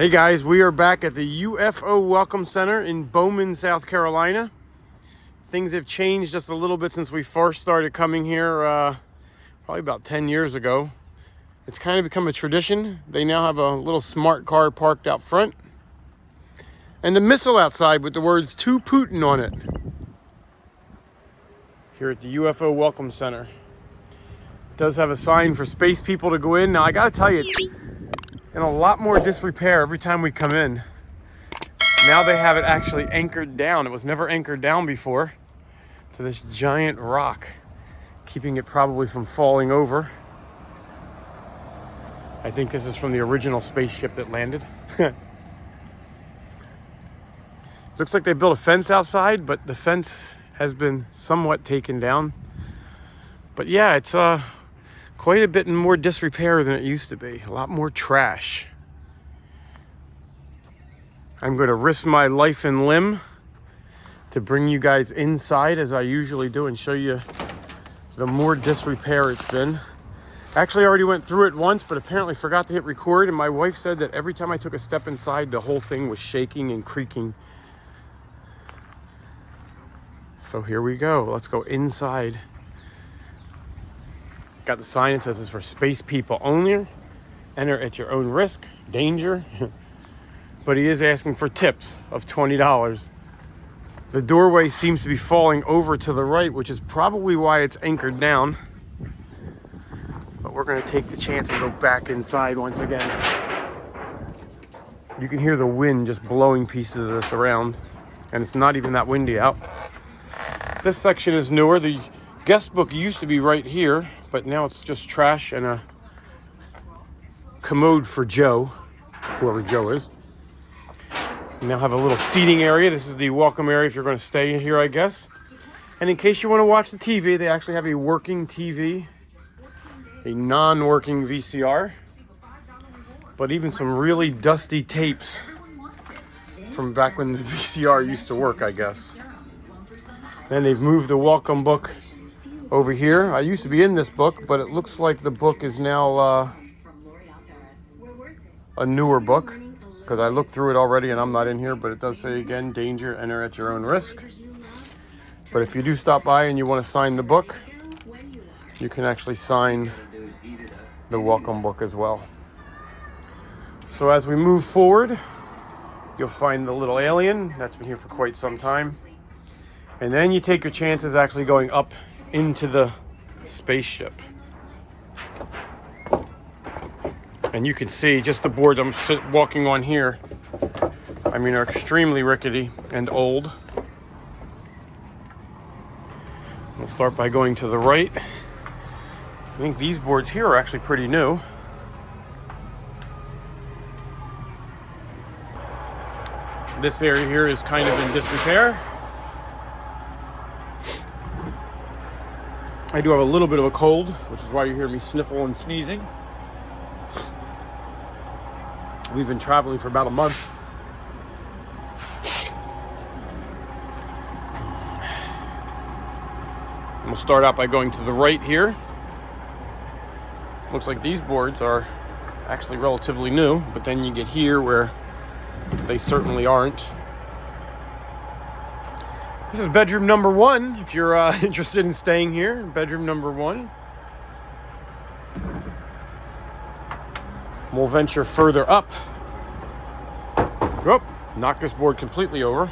Hey guys, we are back at the UFO Welcome Center in Bowman, South Carolina. Things have changed just a little bit since we first started coming here probably about 10 years ago. It's kind of become a tradition. They now have a little smart car parked out front and a missile outside with the words "To Putin" on it. Here at the UFO Welcome Center. It does have a sign for space people to go in. Now I gotta tell you, it's in a lot more disrepair every time we come in. Now they have it actually anchored down. It was never anchored down before to this giant rock, keeping it probably from falling over. I think this is from the original spaceship that landed. Looks like they built a fence outside, but the fence has been somewhat taken down. But yeah, it's quite a bit more disrepair than it used to be. A lot more trash. I'm going to risk my life and limb to bring you guys inside as I usually do and show you the more disrepair it's been. Actually, I already went through it once, but apparently forgot to hit record, and my wife said that every time I took a step inside, the whole thing was shaking and creaking. So here we go. Let's go inside. Got the sign that says it's for space people only. Enter at your own risk, danger. But he is asking for tips of $20. The doorway seems to be falling over to the right, which is probably why it's anchored down. But we're going to take the chance and go back inside once again. You can hear the wind just blowing pieces of this around, and it's not even that windy out. This section is newer. The guest book used to be right here, but now it's just trash and a commode for Joe, whoever Joe is. We now have a little seating area. This is the welcome area if you're going to stay here, I guess. And in case you want to watch the TV, they actually have a working TV, a non-working VCR, but even some really dusty tapes from back when the VCR used to work, I guess. Then they've moved the welcome book over here. I used to be in this book, but it looks like the book is now a newer book, because I looked through it already and I'm not in here, but it does say again, danger, enter at your own risk. But if you do stop by and you want to sign the book, you can actually sign the welcome book as well. So as we move forward, you'll find the little alien that's been here for quite some time. And then you take your chances actually going up into the spaceship. And you can see just the boards I'm walking on here, I mean, are extremely rickety and old. We'll start by going to the right. I think these boards here are actually pretty new. This area here is kind of in disrepair. I do have a little bit of a cold, which is why you hear me sniffle and sneezing. We've been traveling for about a month. And we'll start out by going to the right here. Looks like these boards are actually relatively new, but then you get here where they certainly aren't. This is bedroom number 1, if you're interested in staying here. Bedroom number 1. We'll venture further up. Whoop, knock this board completely over.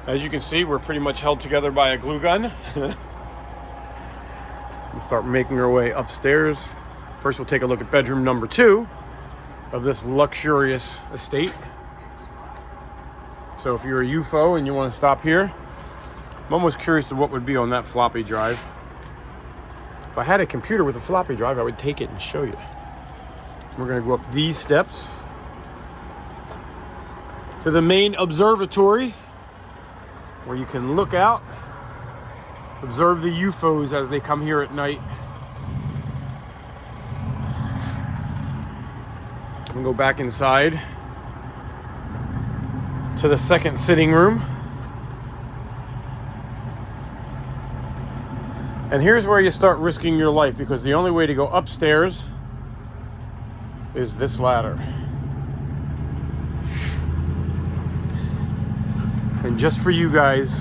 As you can see, we're pretty much held together by a glue gun. We'll start making our way upstairs. First, we'll take a look at bedroom number 2 of this luxurious estate. So if you're a UFO and you want to stop here, I'm almost curious to what would be on that floppy drive. If I had a computer with a floppy drive, I would take it and show you. We're going to go up these steps to the main observatory, where you can look out, observe the UFOs as they come here at night. I'm going to go back inside to the second sitting room. And here's where you start risking your life, because the only way to go upstairs is this ladder. And just for you guys,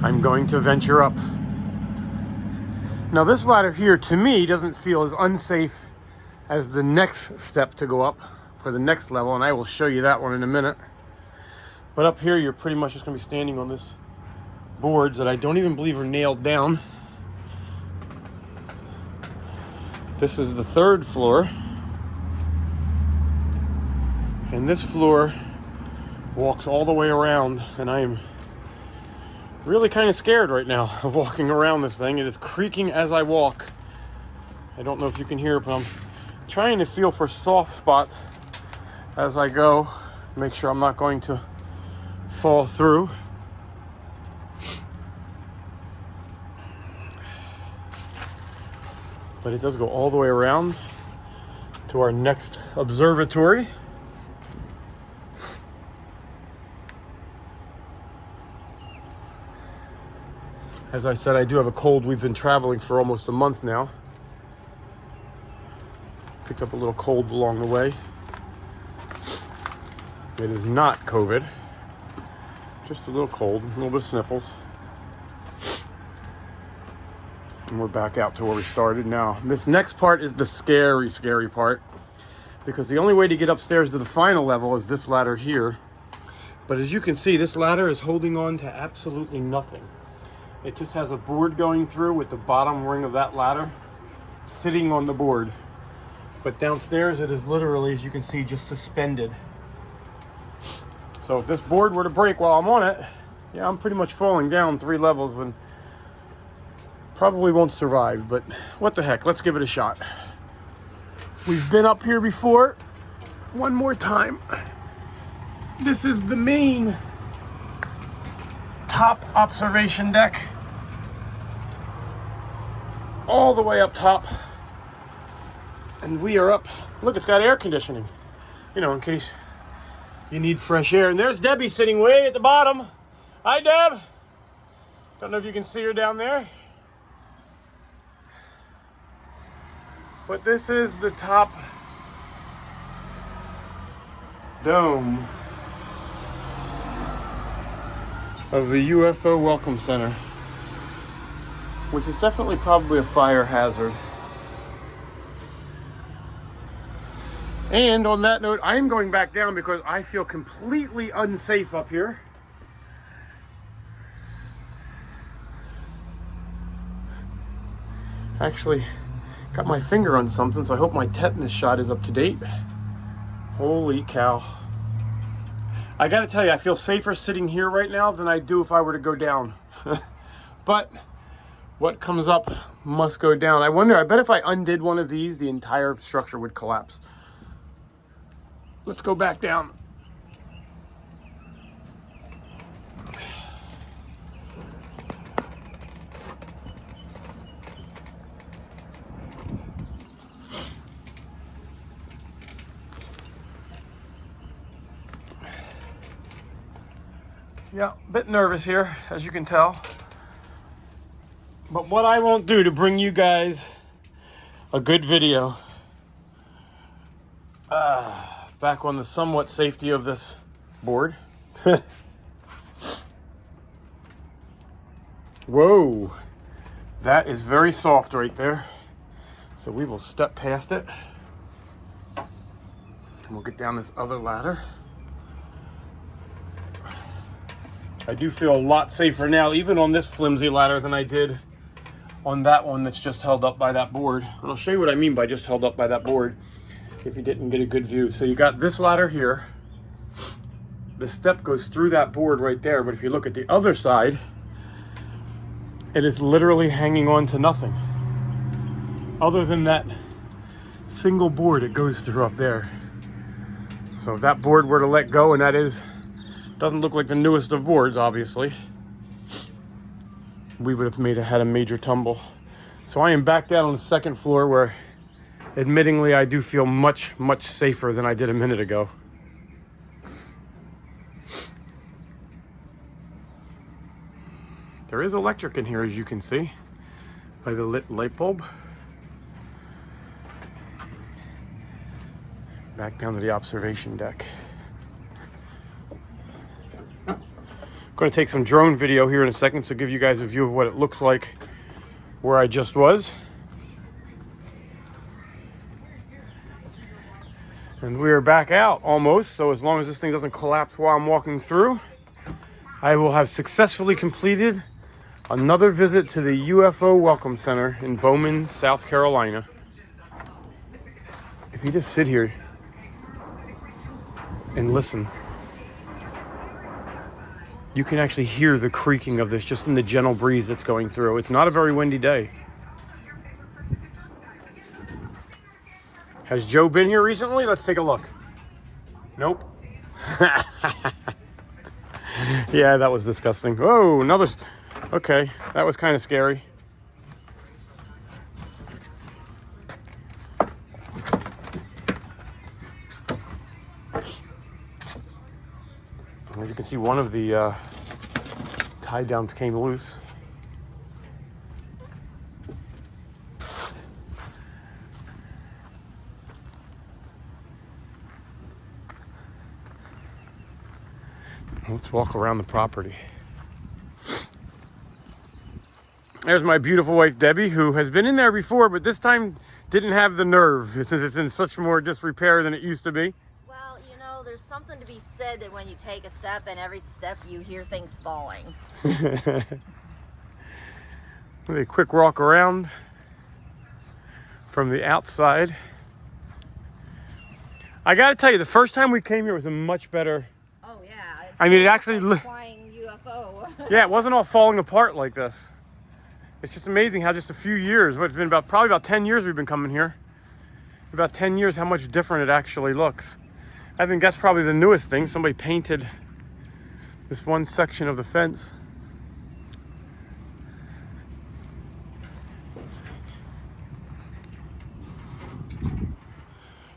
I'm going to venture up. Now this ladder here, to me, doesn't feel as unsafe as the next step to go up for the next level, and I will show you that one in a minute. But up here, you're pretty much just gonna be standing on this boards that I don't even believe are nailed down. This is the 3rd floor. And this floor walks all the way around, and I am really kind of scared right now of walking around this thing. It is creaking as I walk. I don't know if you can hear it, but I'm trying to feel for soft spots as I go. Make sure I'm not going to fall through. But it does go all the way around to our next observatory. As I said, I do have a cold. We've been traveling for almost a month now. Picked up a little cold along the way. It is not COVID. Just a little cold, a little bit of sniffles. And we're back out to where we started now. This next part is the scary, scary part, because the only way to get upstairs to the final level is this ladder here. But as you can see, this ladder is holding on to absolutely nothing. It just has a board going through with the bottom ring of that ladder sitting on the board. But downstairs it is literally, as you can see, just suspended. So if this board were to break while I'm on it, yeah, I'm pretty much falling down 3 levels and probably won't survive, but what the heck, let's give it a shot. We've been up here before. One more time. This is the main top observation deck. All the way up top. And we are up. Look, it's got air conditioning. You know, in case you need fresh air. And there's Debbie sitting way at the bottom. Hi, Deb. Don't know if you can see her down there. But this is the top dome of the UFO Welcome Center, which is definitely probably a fire hazard. And on that note, I'm going back down because I feel completely unsafe up here. Actually, got my finger on something, so I hope my tetanus shot is up to date. Holy cow. I gotta tell you, I feel safer sitting here right now than I do if I were to go down. But what comes up must go down. I wonder, I bet if I undid one of these, the entire structure would collapse. Let's go back down. Yeah, a bit nervous here, as you can tell. But what I won't do to bring you guys a good video, back on the somewhat safety of this board. Whoa, that is very soft right there. So we will step past it. And we'll get down this other ladder. I do feel a lot safer now, even on this flimsy ladder, than I did on that one that's just held up by that board. And I'll show you what I mean by just held up by that board if you didn't get a good view. So you got this ladder here. The step goes through that board right there, but if you look at the other side, it is literally hanging on to nothing other than that single board it goes through up there. So if that board were to let go, and that doesn't look like the newest of boards, obviously, we would have had a major tumble. So I am back down on the 2nd floor where, admittingly, I do feel much, much safer than I did a minute ago. There is electric in here, as you can see, by the lit light bulb. Back down to the observation deck. going to take some drone video here in a second to give you guys a view of what it looks like where I just was. And we are back out almost, so as long as this thing doesn't collapse while I'm walking through, I will have successfully completed another visit to the UFO Welcome Center in Bowman, South Carolina. If you just sit here and listen, you can actually hear the creaking of this just in the gentle breeze that's going through. It's not a very windy day. Has Joe been here recently? Let's take a look. Nope. Yeah, that was disgusting. Oh, another. Okay, that was kind of scary. As you can see, one of the tie downs came loose. Let's walk around the property. There's my beautiful wife, Debbie, who has been in there before, but this time didn't have the nerve since it's in such more disrepair than it used to be. Well, you know, there's something to be said that when you take a step and every step you hear things falling. A quick walk around from the outside. I got to tell you, the first time we came here was a much better. Oh yeah. I mean, it actually. Like flying UFO. Yeah, it wasn't all falling apart like this. It's just amazing how just a few years, it's been probably about 10 years we've been coming here. About 10 years, how much different it actually looks. I think that's probably the newest thing. Somebody painted this one section of the fence.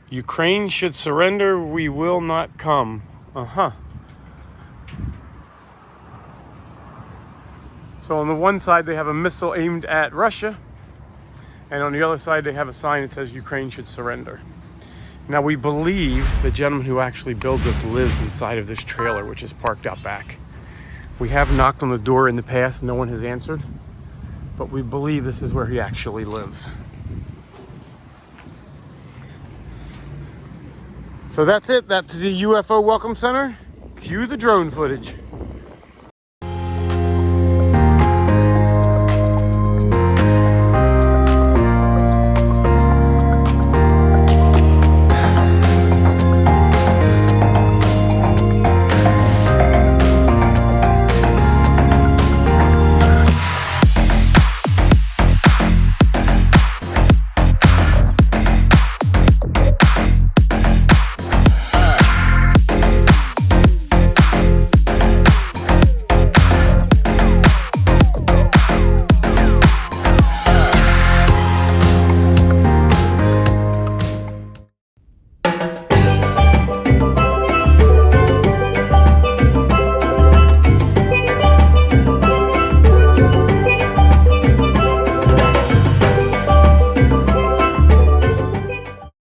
Ukraine should surrender, we will not come. Uh-huh. So on the one side, they have a missile aimed at Russia. And on the other side, they have a sign that says Ukraine should surrender. Now, we believe the gentleman who actually builds this lives inside of this trailer, which is parked out back. We have knocked on the door in the past. No one has answered. But we believe this is where he actually lives. So that's it. That's the UFO Welcome Center. Cue the drone footage.